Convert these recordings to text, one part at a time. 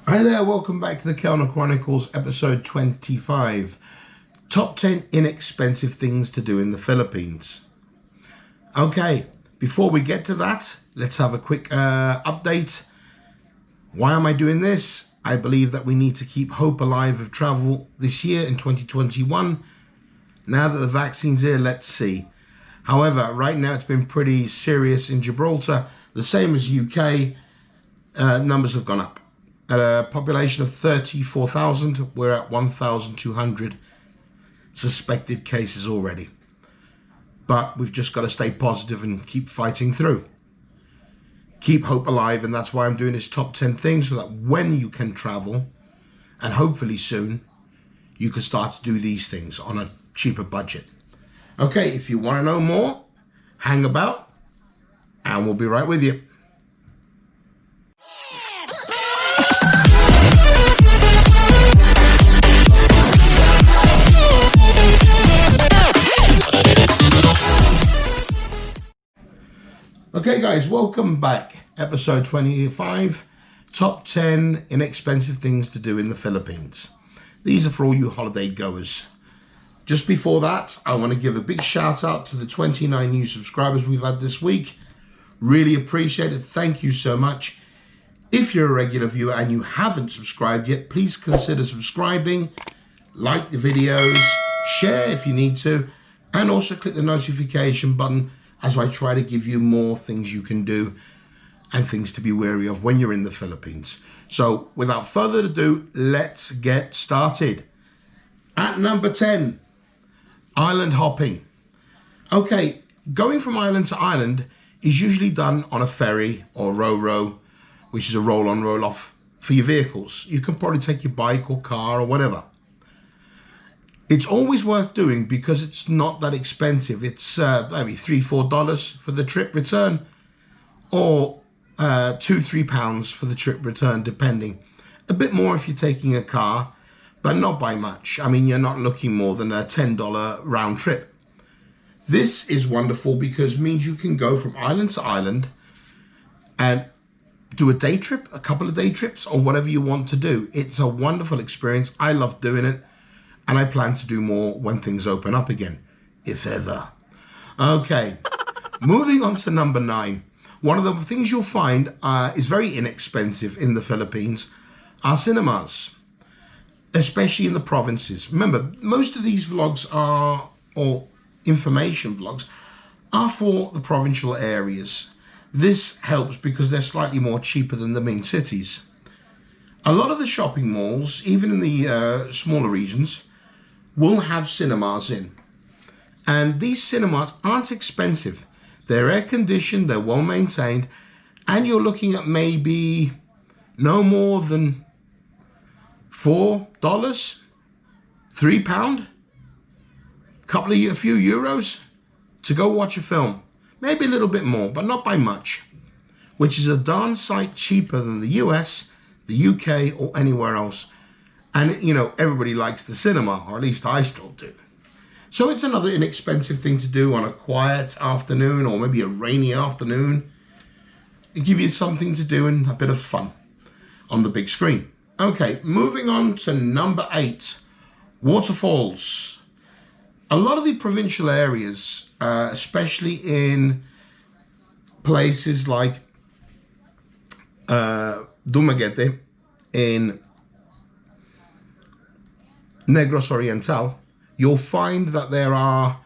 Hi there, welcome back to the Kellner Chronicles, episode 25. Top 10 inexpensive things to do in the Philippines. Okay, before we get to that, let's have a quick update. Why am I doing this? I believe that we need to keep hope alive of travel this year in 2021. Now that the vaccine's here, let's see. However, right now it's been pretty serious in Gibraltar. The same as UK, numbers have gone up. At a population of 34,000, we're at 1,200 suspected cases already. But we've just got to stay positive and keep fighting through. Keep hope alive, and that's why I'm doing this top 10 things, so that when you can travel, and hopefully soon, you can start to do these things on a cheaper budget. Okay, if you want to know more, hang about, and we'll be right with you. Okay guys, welcome back. Episode 25, top 10 inexpensive things to do in the Philippines. These are for all you holiday goers. Just before that, I want to give a big shout out to the 29 new subscribers we've had this week. Really appreciate it. Thank you so much. If you're a regular viewer and you haven't subscribed yet, please consider subscribing, like the videos, share if you need to, and also click the notification button as I try to give you more things you can do and things to be wary of when you're in the Philippines. So without further ado, let's get started. At number 10, island hopping. Okay, going from island to island is usually done on a ferry or ro-ro, which is a roll-on, roll-off for your vehicles. You can probably take your bike or car or whatever. It's always worth doing because it's not that expensive. It's maybe $3-4 for the trip return, or £2-3 for the trip return, depending. A bit more if you're taking a car, but not by much. I mean, you're not looking more than a $10 round trip. This is wonderful because it means you can go from island to island and do a day trip, a couple of day trips, or whatever you want to do. It's a wonderful experience. I love doing it. And I plan to do more when things open up again, if ever. Okay, moving on to number 9. One of the things you'll find is very inexpensive in the Philippines are cinemas, especially in the provinces. Remember, most of these vlogs are, or information vlogs, are for the provincial areas. This helps because they're slightly more cheaper than the main cities. A lot of the shopping malls, even in the smaller regions, will have cinemas in. And these cinemas aren't expensive. They're air conditioned, they're well maintained, and you're looking at maybe no more than $4, £3, a few euros to go watch a film. Maybe a little bit more, but not by much, which is a darn sight cheaper than the US, the UK, or anywhere else. And, you know, everybody likes the cinema, or at least I still do. So it's another inexpensive thing to do on a quiet afternoon, or maybe a rainy afternoon. It gives you something to do and a bit of fun on the big screen. Okay, moving on to number 8, waterfalls. A lot of the provincial areas, especially in places like Dumaguete in Negros Oriental, you'll find that there are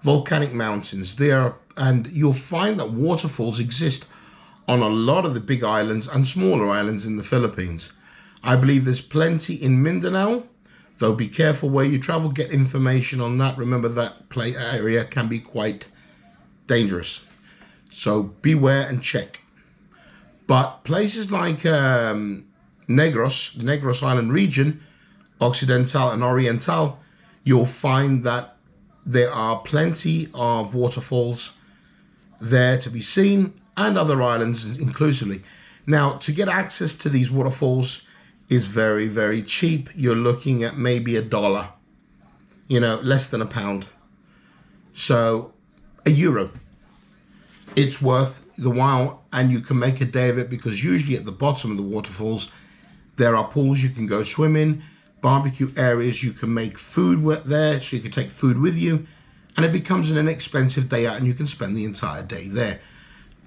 volcanic mountains there, and you'll find that waterfalls exist on a lot of the big islands and smaller islands in the Philippines. I believe there's plenty in Mindanao, though be careful where you travel, get information on that. Remember that area can be quite dangerous, so beware and check. But places like Negros, the Negros Island region, Occidental and Oriental, you'll find that there are plenty of waterfalls there to be seen, and other islands inclusively. Now, to get access to these waterfalls is very, very cheap. You're looking at maybe $1, less than £1. So, €1. It's worth the while, and you can make a day of it because usually at the bottom of the waterfalls There are pools you can go swim in, barbecue areas, you can make food there, so you can take food with you, and it becomes an inexpensive day out and you can spend the entire day there.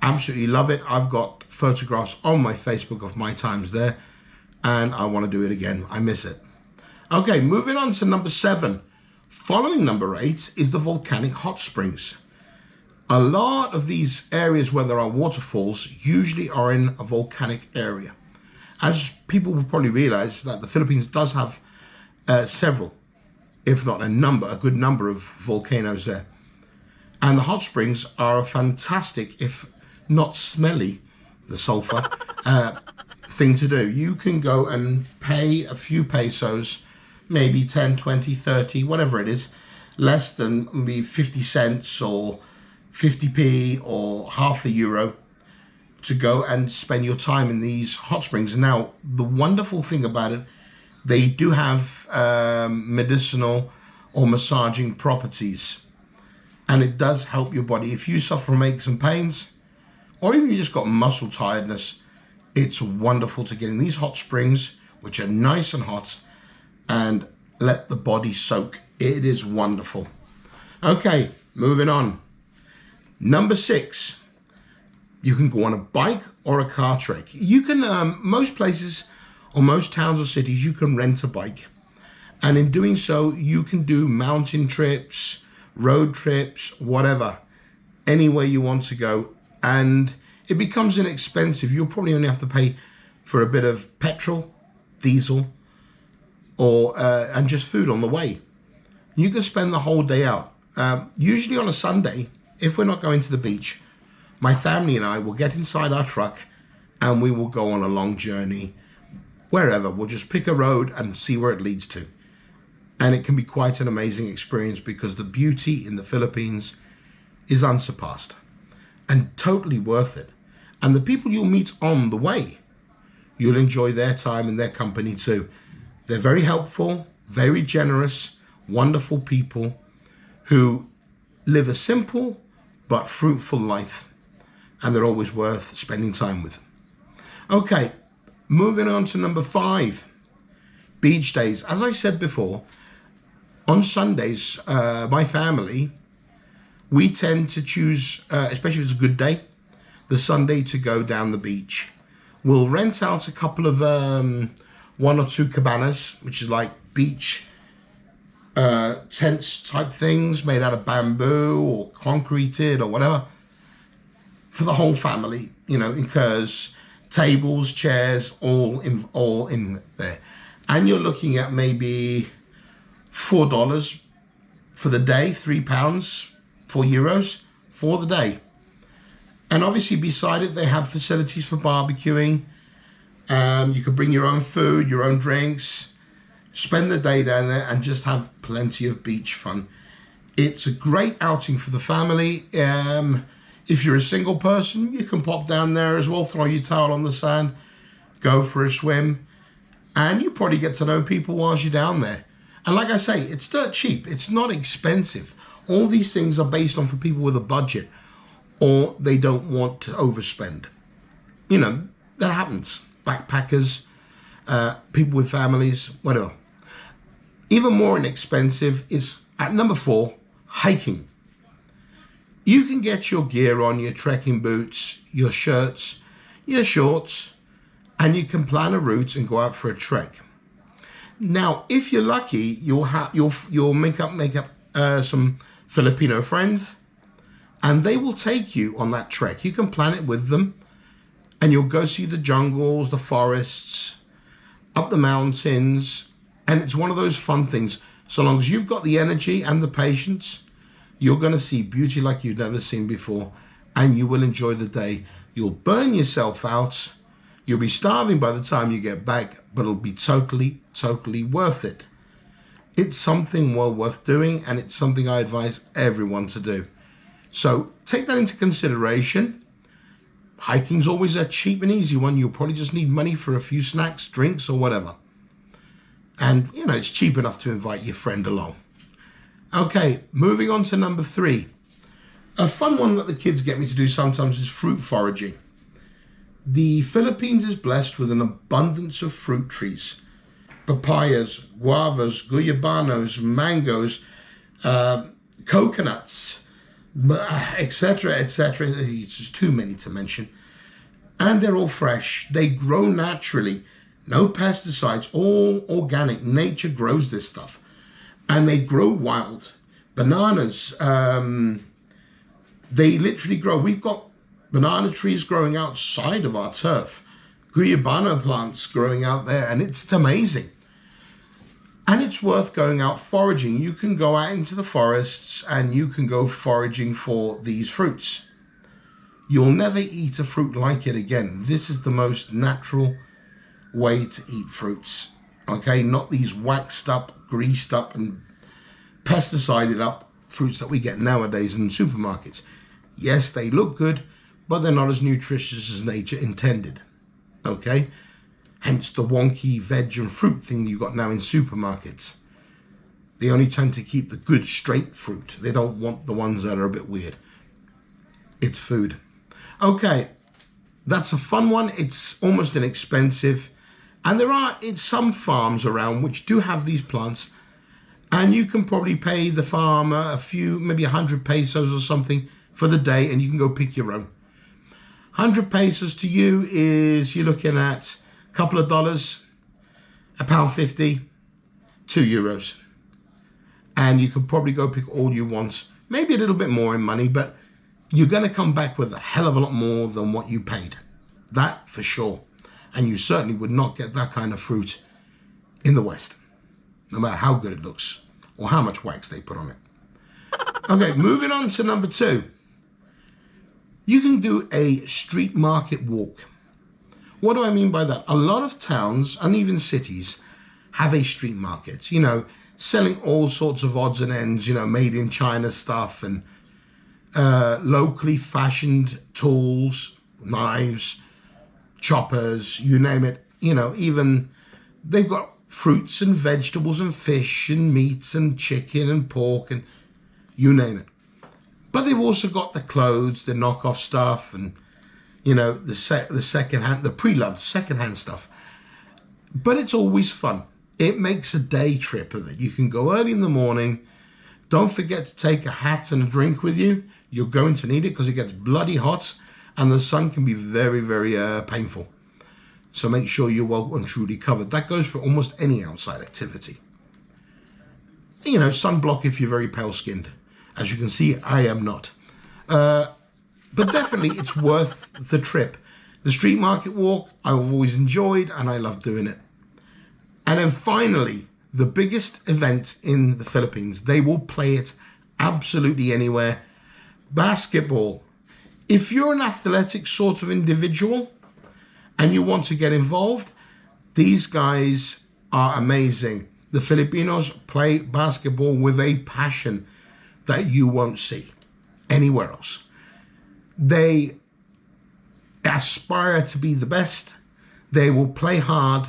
Absolutely love it. I've got photographs on my Facebook of my times there, and I want to do it again. I miss it. Okay, moving on to number 7. Following number 8 is the volcanic hot springs. A lot of these areas where there are waterfalls usually are in a volcanic area. As people will probably realize that the Philippines does have several, if not a good number of volcanoes there. And the hot springs are a fantastic, if not smelly, the sulfur, thing to do. You can go and pay a few pesos, maybe 10, 20, 30, whatever it is, less than maybe 50 cents or 50p or half a euro to go and spend your time in these hot springs. Now, the wonderful thing about it, they do have medicinal or massaging properties, and it does help your body. If you suffer from aches and pains, or even you just got muscle tiredness, it's wonderful to get in these hot springs, which are nice and hot, and let the body soak. It is wonderful. Okay, moving on. Number 6, you can go on a bike or a car trek. You can, most places or most towns or cities, you can rent a bike. And in doing so, you can do mountain trips, road trips, whatever, anywhere you want to go. And it becomes inexpensive. You'll probably only have to pay for a bit of petrol, diesel, or and just food on the way. You can spend the whole day out. Usually on a Sunday, if we're not going to the beach, my family and I will get inside our truck and we will go on a long journey wherever. We'll just pick a road and see where it leads to. And it can be quite an amazing experience because the beauty in the Philippines is unsurpassed and totally worth it. And the people you'll meet on the way, you'll enjoy their time and their company too. They're very helpful, very generous, wonderful people who live a simple but fruitful life, and they're always worth spending time with. Okay, moving on to number 5, beach days. As I said before, on Sundays, my family, we tend to choose, especially if it's a good day, the Sunday to go down the beach. We'll rent out a couple of 1 or 2 cabanas, which is like beach tents type things made out of bamboo or concreted or whatever for the whole family, because tables, chairs, all in there. And you're looking at maybe $4 for the day, £3, €4 for the day. And obviously beside it, they have facilities for barbecuing. You can bring your own food, your own drinks, spend the day down there and just have plenty of beach fun. It's a great outing for the family. If you're a single person, you can pop down there as well, throw your towel on the sand, go for a swim, and you probably get to know people whilst you're down there. And like I say, it's dirt cheap. It's not expensive. All these things are based on for people with a budget or they don't want to overspend. That happens. Backpackers, people with families, whatever. Even more inexpensive is at number 4, hiking. You can get your gear on, your trekking boots, your shirts, your shorts, and you can plan a route and go out for a trek. Now, if you're lucky, you'll make up some Filipino friends, and they will take you on that trek. You can plan it with them, and you'll go see the jungles, the forests, up the mountains, and it's one of those fun things. So long as you've got the energy and the patience, you're going to see beauty like you've never seen before, and you will enjoy the day. You'll burn yourself out. You'll be starving by the time you get back, but it'll be totally, totally worth it. It's something well worth doing, and it's something I advise everyone to do. So take that into consideration. Hiking's always a cheap and easy one. You'll probably just need money for a few snacks, drinks, or whatever. And, it's cheap enough to invite your friend along. Okay, moving on to number 3. A fun one that the kids get me to do sometimes is fruit foraging. The Philippines is blessed with an abundance of fruit trees. Papayas, guavas, guyabanos, mangoes, coconuts, etc., etc. It's just too many to mention. And they're all fresh. They grow naturally. No pesticides, all organic. Nature grows this stuff. And they grow wild. Bananas, they literally grow. We've got banana trees growing outside of our turf. Guyabano plants growing out there. And it's amazing. And it's worth going out foraging. You can go out into the forests and you can go foraging for these fruits. You'll never eat a fruit like it again. This is the most natural way to eat fruits. Okay, not these waxed up, greased up and pesticided up fruits that we get nowadays in supermarkets. Yes, they look good, but they're not as nutritious as nature intended. Okay? Hence the wonky veg and fruit thing you got now in supermarkets. They only tend to keep the good straight fruit. They don't want the ones that are a bit weird. It's food. Okay, that's a fun one. It's almost inexpensive. And there are some farms around which do have these plants. And you can probably pay the farmer a few, maybe 100 pesos or something for the day. And you can go pick your own. 100 pesos to you is, you're looking at couple of dollars, £1.50, €2. And you can probably go pick all you want. Maybe a little bit more in money, but you're going to come back with a hell of a lot more than what you paid. That for sure. And you certainly would not get that kind of fruit in the West, no matter how good it looks or how much wax they put on it. Okay, moving on to number 2. You can do a street market walk. What do I mean by that? A lot of towns and even cities have a street market, you know, selling all sorts of odds and ends, you know, made in China stuff and locally fashioned tools, knives, choppers, you name it. You know, even they've got fruits and vegetables and fish and meats and chicken and pork and you name it. But they've also got the clothes, the knockoff stuff and, you know, the second-hand, the pre-loved second-hand stuff. But it's always fun. It makes a day trip of it. You can go early in the morning. Don't forget to take a hat and a drink with you. You're going to need it because it gets bloody hot and the sun can be very, very painful. So make sure you're well and truly covered. That goes for almost any outside activity. You know, sunblock if you're very pale-skinned. As you can see, I am not. But definitely, it's worth the trip. The street market walk, I've always enjoyed, and I love doing it. And then finally, the biggest event in the Philippines. They will play it absolutely anywhere. Basketball. If you're an athletic sort of individual and you want to get involved, these guys are amazing. The Filipinos play basketball with a passion that you won't see anywhere else. They aspire to be the best. They will play hard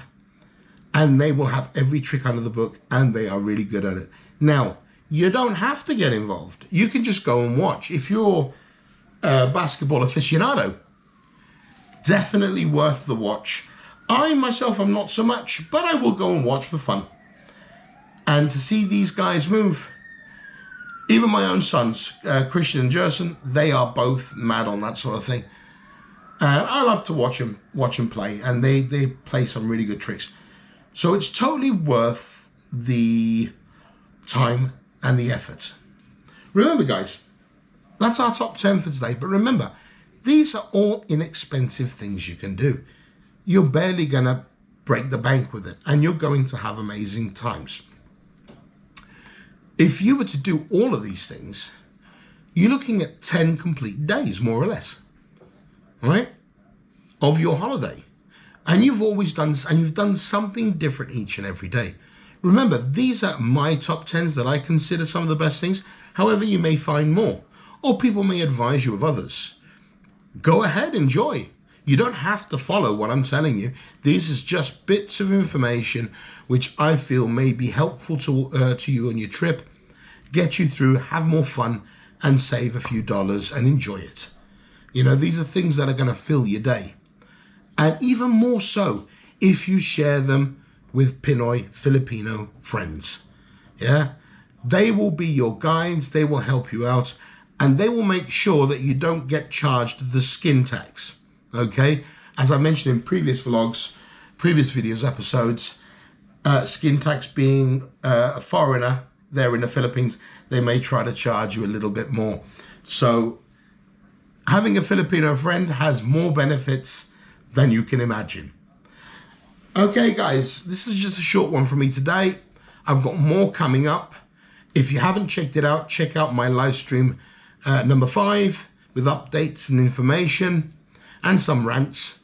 and they will have every trick under the book and they are really good at it. Now, you don't have to get involved. You can just go and watch. If you're a basketball aficionado, definitely worth the watch. I myself am not so much, but I will go and watch for fun. And to see these guys move, even my own sons, Christian and Jerson, they are both mad on that sort of thing. I love to watch them play, and they play some really good tricks. So it's totally worth the time and the effort. Remember, guys, that's our top 10 for today. But remember, these are all inexpensive things you can do. You're barely going to break the bank with it, and you're going to have amazing times. If you were to do all of these things, you're looking at 10 complete days, more or less, right, of your holiday. And you've done something different each and every day. Remember, these are my top 10s that I consider some of the best things. However, you may find more, or people may advise you of others. Go ahead, enjoy. You don't have to follow what I'm telling you. These is just bits of information which I feel may be helpful to you on your trip, get you through, have more fun, and save a few dollars and enjoy it. You know, these are things that are going to fill your day. and even more so if you share them with Pinoy Filipino friends. Yeah, they will be your guides, they will help you out, and they will make sure that you don't get charged the skin tax. Okay, as I mentioned in previous vlogs, previous videos, episodes, skin tax being a foreigner there in the Philippines, they may try to charge you a little bit more. So having a Filipino friend has more benefits than you can imagine. Okay guys, this is just a short one for me today. I've got more coming up. If you haven't checked it out, check out my live stream number 5 with updates and information and some rants.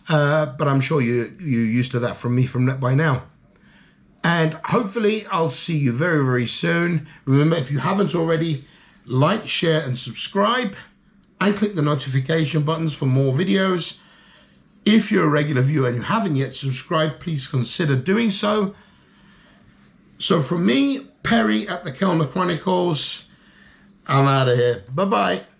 But I'm sure you're used to that from me by now. And hopefully I'll see you very, very soon. Remember, if you haven't already, like, share and subscribe and click the notification buttons for more videos. If you're a regular viewer and you haven't yet subscribed, please consider doing so. So from me, Perry at the Kellner Chronicles, I'm out of here. Bye-bye.